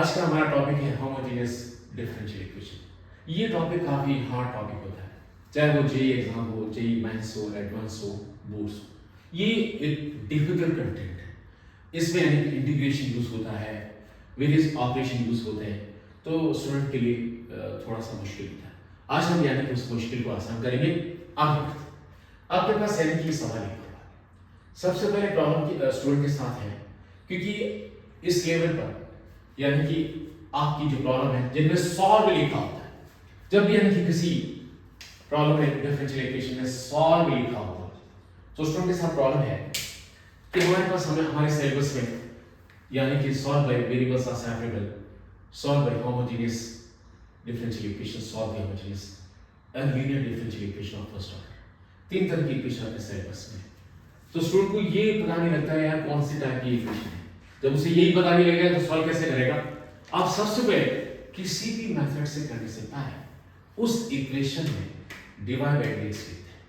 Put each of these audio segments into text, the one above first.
आज का हमारा टॉपिक है होमोजेनियस डिफरेंशियल इक्वेशन। ये टॉपिक काफी हार्ड टॉपिक होता है, चाहे वो जेई एग्जाम हो, जेई मेंस हो, एडवांस हो, बोर्ड्स हो। ये एक डिफिकल्ट कंटेंट है। इसमें यानी कि इंटीग्रेशन यूज होता है, वेरियस ऑपरेशन यूज होते हैं, तो स्टूडेंट के लिए थोड़ा सा मुश्किल होता है। आज हम यानी कि उस मुश्किल को आसान करेंगे। आगे बढ़ते हैं। आपके पास यानी कि सवाल लिखा हुआ है। सबसे पहले प्रॉब्लम की स्टूडेंट के साथ है, क्योंकि इस लेवल पर यानी कि आपकी जो प्रॉब्लम है जिनमें सॉल्व लिखा होता है, जब भी यानी कि किसी प्रॉब्लम में डिफरेंशियल इक्वेशन में सॉल्व लिखा होता है, तो स्टूडेंट के साथ प्रॉब्लम है कि हमारे पास हमारे सिलेबस में यानी कि solve by variables are separable, solve by homogeneous differential equation, solve by homogeneous and linear differential equation of first order, तीन तरह की इक्वेशन अपने सिलेबस में। तो स्टूडेंट को ये पता नहीं लगता है यार कौन सी टाइप की इक्वेशन है। जब उसे यही पता नहीं लगेगा तो सॉल्व कैसे करेगा। आप सबसे पहले किसी भी मेथड से करने से पहले उस इक्वेशन में डिवाइड बाय dx लिखते हैं।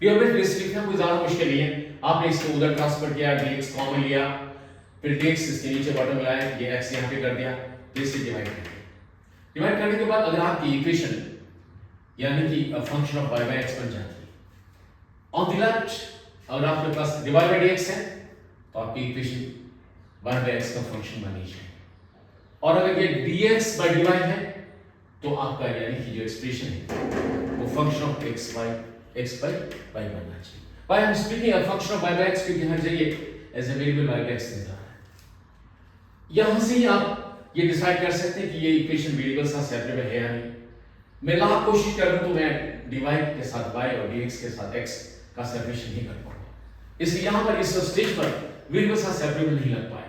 डिवाइड बाय dx लिखना कोई ज्यादा मुश्किल नहीं है। आपने इसको उधर ट्रांसफर किया, dx कॉमन लिया, फिर dx इसके नीचे बॉटम लाया, ये x यहां पे कर दिया, इसे डिवाइड कर दिया। डिवाइड करने के बाद अगर आपकी इक्वेशन यानी कि अ function of y by x बन जाती है, ऑन द लेफ्ट अगर आपके पास डिवाइड बाय dx है तो आपकी इक्वेशन y by x का फंक्शन बन जाएगा। और अगर ये dx by dy है तो आपका यानी कि जो एक्सप्रेशन है वो function of x by y बनना चाहिए। Why I'm speaking a function of y by x, क्योंकि हर जगह as a variable y by x दे रहा है। यहां से ही आप ये डिसाइड कर सकते हैं कि ये इक्वेशन वेरिएबल से सेपरेबल है या नहीं। मैं लाख कोशिश करूं तो मैं dy के साथ y और dx के साथ x का सेपरेशन नहीं कर पाऊंगा। इसलिए यहां पर इस स्टेज पर वेरिएबल से सेपरेबल नहीं लग पाएगा।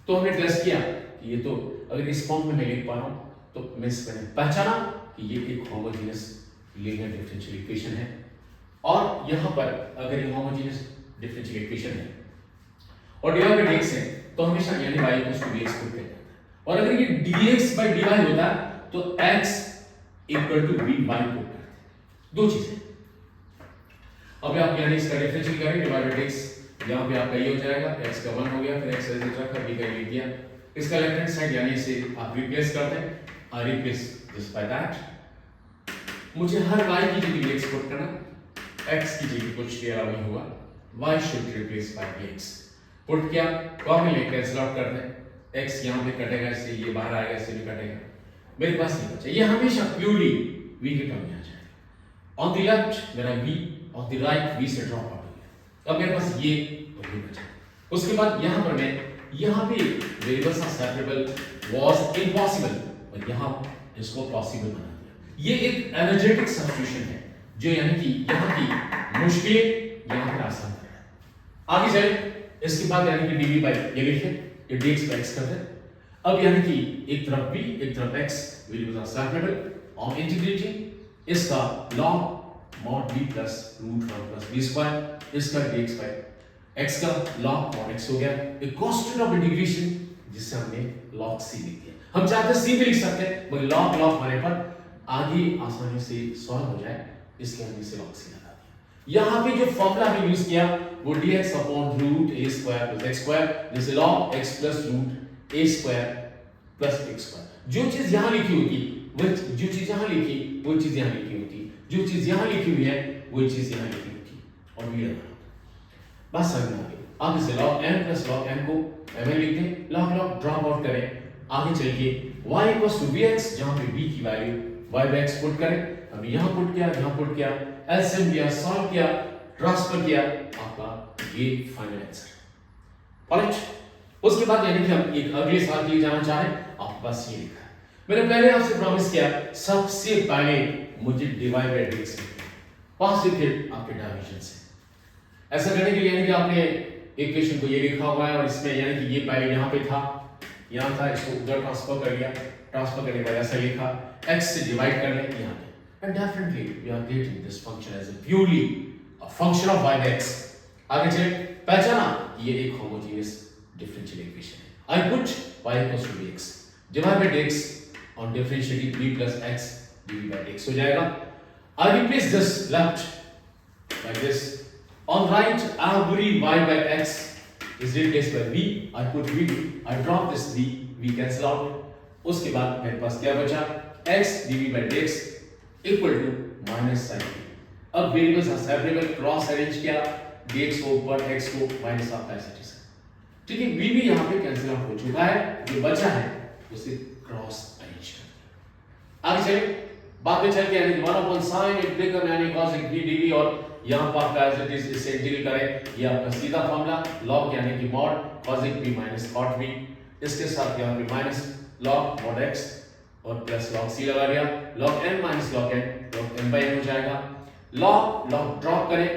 तो हमने टेस्ट किया कि ये तो अगर इस फॉर्म में मैं लिख पा रहा हूं तो मैं इसमें पहचाना कि ये एक होमोजेनियस लीनियर डिफरेंशियल इक्वेशन है। और यहां पर अगर ये होमोजेनियस डिफरेंशियल इक्वेशन है और डिवाइड बाय dx है तो हमेशा यानी y dx पुट किया जाता है। और अगर ये dx by dy होता तो x equal to dy put करते हैं। दो चीजें। अब आप यानी इसका डिफरेंशियल करें, डिवाइड बाय dx, यहां पे आपका ये हो जाएगा, x का 1 हो गया, फिर x ऐसे रखा, b का लिख दिया। इसका लेफ्ट हैंड साइड यानी इसे आप रिप्लेस करते हैं, आई रिप्लेस दिस बाय दैट। मुझे हर y की जगह dx पुट करना, x की जगह कुछ दिया नहीं हुआ, y should replace by dx। Put किया, कॉमन लेके कैंसिल आउट कर दें, x यहां पे कटेगा, इससे ये बाहर आएगा, इससे भी कटेगा, मेरे पास नहीं बचा। ये हमेशा प्योरली v के टर्म में आ जाएगा। ऑन द लेफ्ट मेरा v, on the right v से ड्रॉप आउट हो गया। अब मेरे पास ये और ये बचा। उसके बाद यहां पर मैं यहां पे variables are separable was impossible और यहां इसको पॉसिबल बना दिया। ये एक एनर्जेटिक सब्स्टिट्यूशन है जो यानी कि यहां की मुश्किल यहां पर आसान कर रहा है। आगे चले, इसके बाद यानी कि dv बाय ये लिखे, ये dx बाय x कर दे। अब यानी कि एक तरफ v एक तरफ x, variables are separable. On integrating इसका log mod b plus root 1 plus b square, इसका dx बाय x का log mod x हो गया। एक कांस्टेंट ऑफ इंटीग्रेशन जिससे हमने log c लिख दिया। हम चाहते हैं c भी लिख सकते हैं, मगर log होने पर आगे आसानी से सॉल्व हो जाए, इसलिए हमने इसे log c लगा दिया। यहां पे जो फॉर्मूला हमने यूज किया वो dx upon root a square plus x square, जिसे log x plus root a square plus x square. जो चीज यहां लिखी होती वो जो चीज यहां लिखी वो चीज यहां लिखी होती, जो चीज यहां लिखी हुई है वो चीज यहां लिखी होती, और ये रहा। बस समझ में आ गया। अब इसे log m plus log m को mn लिखते हैं, log ड्रॉप आउट करें। आगे चलिए y इक्वल्स टू vx, जहां पे v की value y by x put करें। अब यहां पुट किया, यहां पुट किया, एलसीएम किया, सॉल्व किया, ट्रांसफर किया, आपका ये फाइनल आंसर। ऑलराइट, उसके बाद यानी कि हम एक अगले साल के लिए जाना चाहें, आपके पास ये लिखा है। मैंने पहले आपसे प्रॉमिस किया सबसे पहले मुझे डिवाइड बाय dx लिखना है, वहां से फिर आपके डायमेंशन से। ऐसा करने के लिए यानी कि आपने इक्वेशन को ये लिखा हुआ है और इसमें यानी कि ये पहले यहां पे था, यहां था, इसको उधर ट्रांसफर कर लिया, ट्रांसफर करने के बाद ऐसा लिखा, x से डिवाइड कर लें यहां पे, and definitely we are getting this function as a purely a function of y by x। आगे चले, पहचाना ये एक होमोजेनियस डिफरेंशियल इक्वेशन है। I put y equals to dx, divide by dx और differentiate b plus x dv by dx हो जाएगा। I replace this left like this. On right, every y by x is replaced by v. I put v. I drop this v b cancel out. उसके बाद मेरे पास क्या बचा, x dv by dx equal to minus sine b। अब variables are separable, cross arrange किया, dx को ऊपर x को माइनस आपका ऐसे चीज, ठीक है। v भी यहां पे कैंसिल आउट हो चुका है, जो बचा है उसे क्रॉस अरेंज कर। आगे चलिए बाद में चल के, यानी 1/sin इंटीग्रल यानी cos b dv, और यहां पर आपका एज इट इज इसे इंटीग्रल करें, ये आपका सीधा फार्मूला log यानी कि mod cos b minus cot b, इसके साथ यहां पे माइनस log mod x और प्लस log c लगा दिया, log n minus log n, log n by n हो जाएगा। log ड्रॉप करें,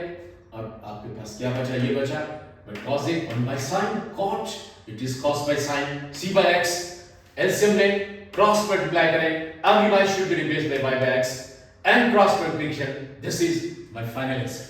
अब आपके पास क्या बचा, ये बचा, but cos 1 by sin cot, it is cos by sin, c by x, LCM लें, क्रॉस मल्टीप्लाई करें, अब y should be replaced by y by x and cross multiplication. This is my final answer.